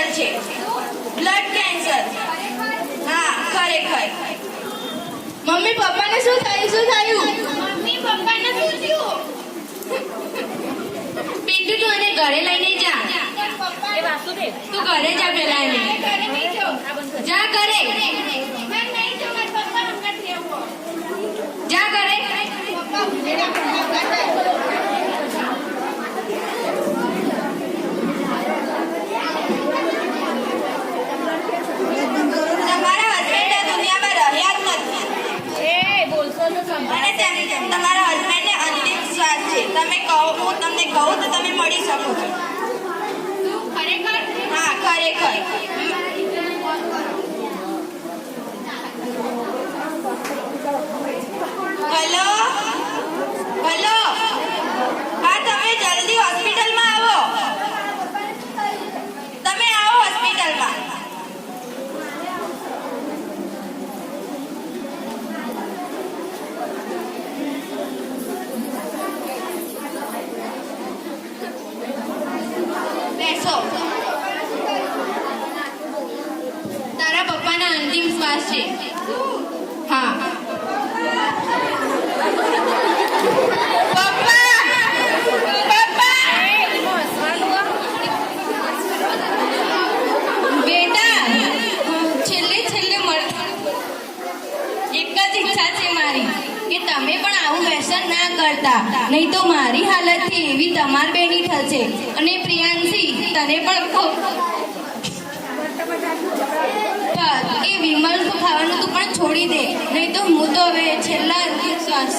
Cancer છે, blood cancer. હા ખરેખર. મમ્મી પપ્પાને શું થયું? મમ્મી પપ્પાને શું થયું? પિન્ટુ તું એને ઘરે લઈને જા. એ વાસુદેવ તું ઘરે જા પેલા એને. જા ઘરે. જા ઘરે. તમારા હસબન્ડ આ દુનિયામાં રહ્યા જ નથી. એ બોલશો તો અને તમારા હસબન્ડને અંતિમ શ્વાસ છે. હું તમને કહું તો તમે મળી શકો છો. ખરેખર? હા ખરેખર. Hello hello. હા તમે જલ્દી હોસ્પિટલમાં આવો. તમે આવો હોસ્પિટલમાં. બેસો. તારા પપ્પાના અંતિમ શ્વાસ છે. હા બેટા, છેલ્લે એક જ ઈચ્છા છે મારી કે તમે પણ આવું વ્યસન ના કરતા, નહીં તો મારી હાલતથી એવી તમાર બેની થશે. અને પ્રિયાંશી તને પણ એ વિમલ ખાવાનું તું પણ છોડી દે, નહીં તો હું તો હવે છેલ્લા શ્વાસ